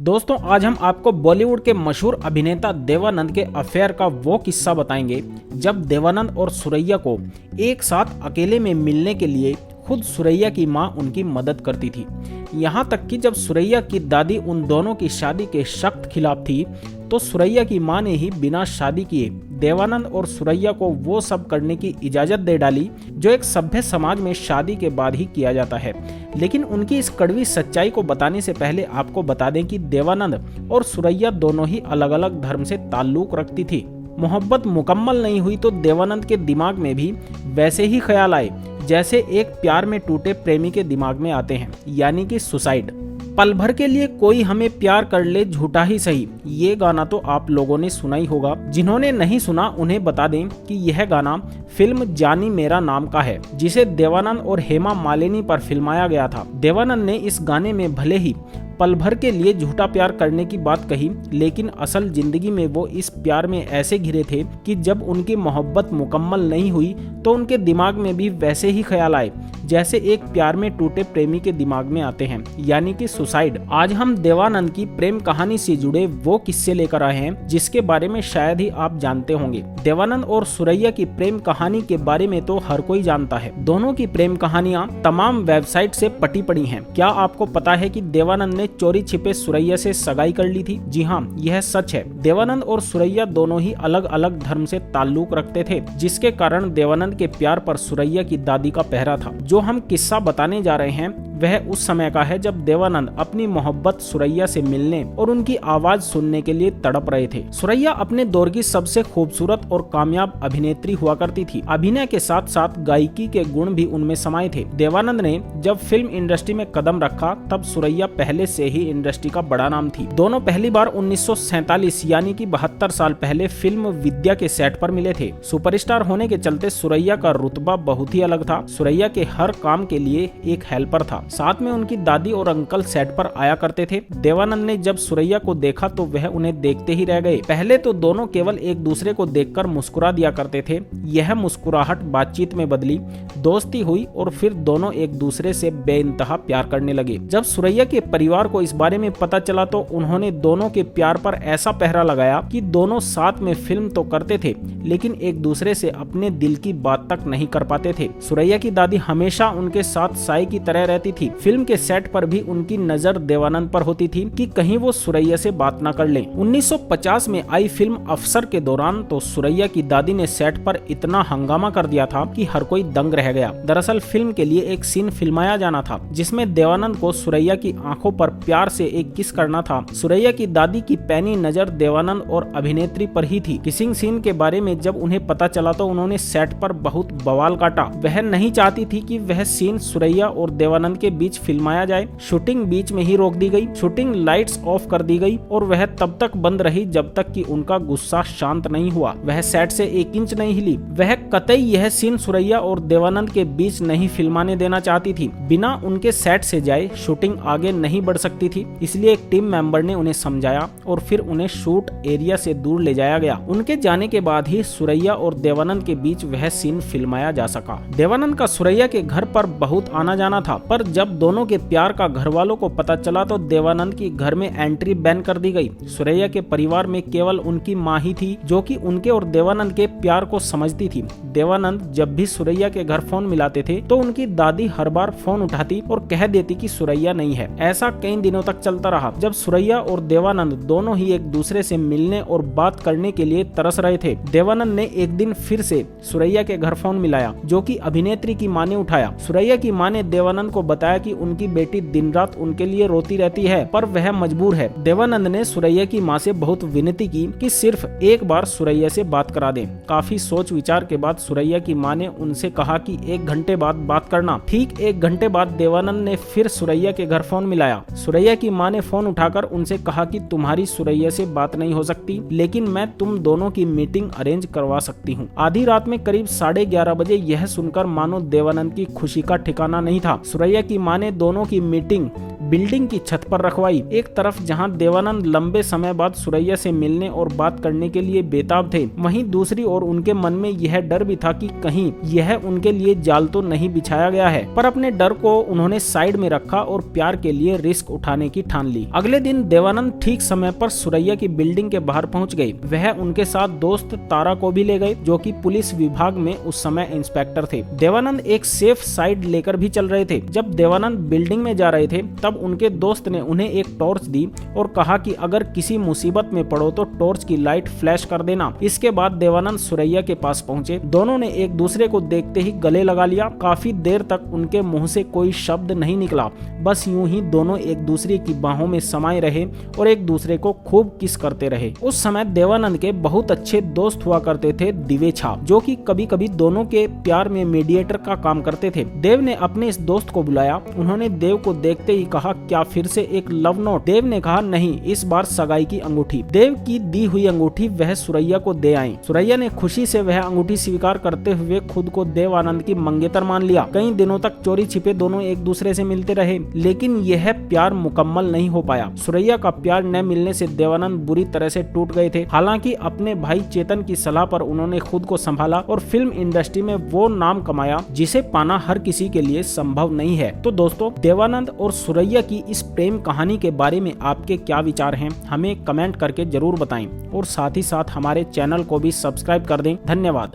दोस्तों आज हम आपको बॉलीवुड के मशहूर अभिनेता देवानंद के अफेयर का वो किस्सा बताएंगे जब देवानंद और सुरैया को एक साथ अकेले में मिलने के लिए खुद सुरैया की मां उनकी मदद करती थी। यहाँ तक कि जब सुरैया की दादी उन दोनों की शादी के सख्त खिलाफ थी तो सुरैया की मां ने ही बिना शादी किए देवानंद और सुरैया को वो सब करने की इजाजत दे डाली जो एक सभ्य समाज में शादी के बाद ही किया जाता है। लेकिन उनकी इस कड़वी सच्चाई को बताने से पहले आपको बता दें कि देवानंद और सुरैया दोनों ही अलग अलग धर्म से ताल्लुक रखती थी। मोहब्बत मुकम्मल नहीं हुई तो देवानंद के दिमाग में भी वैसे ही ख्याल आए जैसे एक प्यार में टूटे प्रेमी के दिमाग में आते हैं, यानी कि सुसाइड। पल भर के लिए कोई हमें प्यार कर ले झूठा ही सही, ये गाना तो आप लोगों ने सुना ही होगा। जिन्होंने नहीं सुना उन्हें बता दें कि यह गाना फिल्म जानी मेरा नाम का है, जिसे देवानंद और हेमा मालिनी पर फिल्माया गया था। देवानंद ने इस गाने में भले ही पल भर के लिए झूठा प्यार करने की बात कही, लेकिन असल जिंदगी में वो इस प्यार में ऐसे घिरे थे कि जब उनकी मोहब्बत मुकम्मल नहीं हुई तो उनके दिमाग में भी वैसे ही ख्याल आए जैसे एक प्यार में टूटे प्रेमी के दिमाग में आते हैं, यानी कि सुसाइड। आज हम देवानंद की प्रेम कहानी से जुड़े वो किस्से लेकर आए हैं जिसके बारे में शायद ही आप जानते होंगे। देवानंद और सुरैया की प्रेम कहानी के बारे में तो हर कोई जानता है। दोनों की प्रेम कहानियां तमाम वेबसाइट से पटी पड़ी हैं। क्या आपको पता है कि देवानंद ने चोरी छिपे सुरैया से सगाई कर ली थी? जी हाँ, यह सच है। देवानंद और सुरैया दोनों ही अलग अलग धर्म से ताल्लुक रखते थे, जिसके कारण देवानंद के प्यार पर सुरैया की दादी का पहरा था। जो हम किस्सा बताने जा रहे हैं वह उस समय का है जब देवानंद अपनी मोहब्बत सुरैया से मिलने और उनकी आवाज सुनने के लिए तड़प रहे थे। सुरैया अपने दौर की सबसे खूबसूरत और कामयाब अभिनेत्री हुआ करती थी। अभिनय के साथ साथ गायकी के गुण भी उनमें समाये थे। देवानंद ने जब फिल्म इंडस्ट्री में कदम रखा तब सुरैया पहले से ही इंडस्ट्री का बड़ा नाम थी। दोनों पहली बार 1947 यानी कि 72 साल पहले फिल्म विद्या के सेट पर मिले थे। सुपरस्टार होने के चलते सुरैया का रुतबा बहुत ही अलग था। सुरैया के हर काम के लिए एक हेल्पर था, साथ में उनकी दादी और अंकल सेट पर आया करते थे। देवानंद ने जब सुरैया को देखा तो वह उन्हें देखते ही रह गए। पहले तो दोनों केवल एक दूसरे को देखकर मुस्कुरा दिया करते थे। यह मुस्कुराहट बातचीत में बदली, दोस्ती हुई और फिर दोनों एक दूसरे से बेइंतहा प्यार करने लगे। जब सुरैया के परिवार को इस बारे में पता चला तो उन्होंने दोनों के प्यार पर ऐसा पहरा लगाया कि दोनों साथ में फिल्म तो करते थे लेकिन एक दूसरे से अपने दिल की बात तक नहीं कर पाते थे। सुरैया की दादी हमेशा उनके साथ साई की तरह रहती थी। फिल्म के सेट पर भी उनकी नजर देवानंद पर होती थी कि कहीं वो सुरैया से बात ना कर लें। 1950 में आई फिल्म अफसर के दौरान तो सुरैया की दादी ने सेट पर इतना हंगामा कर दिया था कि हर कोई दंग रह गया। दरअसल फिल्म के लिए एक सीन फिल्माया जाना था जिसमें देवानंद को सुरैया की आंखों पर प्यार से एक किस करना था। सुरैया की दादी की पैनी नजर देवानंद और अभिनेत्री पर ही थी। किसिंग सीन के बारे में जब उन्हें पता चला तो उन्होंने सेट पर बहुत बवाल काटा। वह नहीं चाहती थी कि वह सीन सुरैया और देवानंद के बीच फिल्माया जाए। शूटिंग बीच में ही रोक दी गई, शूटिंग लाइट्स ऑफ कर दी गई और वह तब तक बंद रही जब तक कि उनका गुस्सा शांत नहीं हुआ। वह सेट से 1 इंच नहीं हिली। वह कतई यह सीन सुरैया और देवानंद के बीच नहीं फिल्माने देना चाहती थी। बिना उनके सेट से जाए शूटिंग आगे नहीं बढ़ सकती थी, इसलिए एक टीम मेंबर ने उन्हें समझाया और फिर उन्हें शूट एरिया से दूर ले जाया गया। उनके जाने के बाद ही सुरैया और देवानंद के बीच वह सीन फिल्माया जा सका। देवानंद का सुरैया के घर पर बहुत आना जाना था, पर जब दोनों के प्यार का घर वालों को पता चला तो देवानंद की घर में एंट्री बैन कर दी गई। सुरैया के परिवार में केवल उनकी मां ही थी जो कि उनके और देवानंद के प्यार को समझती थी। देवानंद जब भी सुरैया के घर फोन मिलाते थे तो उनकी दादी हर बार फोन उठाती और कह देती कि सुरैया नहीं है। ऐसा कई दिनों तक चलता रहा। जब सुरैया और देवानंद दोनों ही एक दूसरे से मिलने और बात करने के लिए तरस रहे थे, देवानंद ने एक दिन फिर से सुरैया के घर फोन मिलाया जो कि अभिनेत्री की मां ने उठाया। सुरैया की मां ने देवानंद को बताया कि उनकी बेटी दिन रात उनके लिए रोती रहती है पर वह मजबूर है। देवानंद ने सुरैया की मां से बहुत विनती की कि सिर्फ एक बार सुरैया से बात करा दें। काफी सोच विचार के बाद सुरैया की मां ने उनसे कहा कि 1 घंटे बाद बात करना। ठीक 1 घंटे बाद देवानंद ने फिर सुरैया के घर फोन मिलाया। सुरैया की मां ने फोन उठाकर उनसे कहा कि तुम्हारी सुरैया से बात नहीं हो सकती, लेकिन मैं तुम दोनों की मीटिंग अरेंज करवा सकती हूँ। आधी रात में करीब 11:30 बजे यह सुनकर मानो देवानंद की खुशी का ठिकाना नहीं था। सुरैया की मां ने दोनों की मीटिंग बिल्डिंग की छत पर रखवाई। एक तरफ जहां देवानंद लंबे समय बाद सुरैया से मिलने और बात करने के लिए बेताब थे, वहीं दूसरी ओर उनके मन में यह डर भी था कि कहीं यह उनके लिए जाल तो नहीं बिछाया गया है। पर अपने डर को उन्होंने साइड में रखा और प्यार के लिए रिस्क उठाने की ठान ली। अगले दिन देवानंद ठीक समय पर सुरैया की बिल्डिंग के बाहर पहुंच गए। वह उनके साथ दोस्त तारा को भी ले गए, जो कि पुलिस विभाग में उस समय इंस्पेक्टर थे। देवानंद एक सेफ साइड लेकर भी चल रहे थे। जब देवानंद बिल्डिंग में जा रहे थे, तब उनके दोस्त ने उन्हें एक टॉर्च दी और कहा कि अगर किसी मुसीबत में पड़ो तो टॉर्च की लाइट फ्लैश कर देना। इसके बाद देवानंद सुरैया के पास पहुंचे। दोनों ने एक दूसरे को देखते ही गले लगा लिया। काफी देर तक उनके मुंह से कोई शब्द नहीं निकला, बस यूं ही दोनों एक दूसरे की बाहों में समाये रहे और एक दूसरे को खूब किस करते रहे। उस समय देवानंद के बहुत अच्छे दोस्त हुआ करते थे दिवेछा, जो कि कभी कभी दोनों के प्यार में मीडिएटर का काम करते थे। देव ने अपने इस दोस्त को बुलाया। उन्होंने देव को देखते ही कहा, क्या फिर से एक लव नोट? देव ने कहा, नहीं, इस बार सगाई की अंगूठी। देव की दी हुई अंगूठी वह सुरैया को दे आई। सुरैया ने खुशी से वह अंगूठी स्वीकार करते हुए खुद को देवानंद की मंगेतर मान लिया। कई दिनों तक चोरी छिपे दोनों एक दूसरे से मिलते रहे, लेकिन यह प्यार मुकम्मल नहीं हो पाया। सुरैया का प्यार न मिलने से देवानंद बुरी तरह से टूट गए थे। हालांकि अपने भाई चेतन की सलाह पर उन्होंने खुद को संभाला और फिल्म इंडस्ट्री में वो नाम कमाया जिसे पाना हर किसी के लिए संभव नहीं है। तो दोस्तों, देवानंद और सुरैया की इस प्रेम कहानी के बारे में आपके क्या विचार हैं, हमें कमेंट करके जरूर बताएं और साथ ही साथ हमारे चैनल को भी सब्सक्राइब कर दें। धन्यवाद।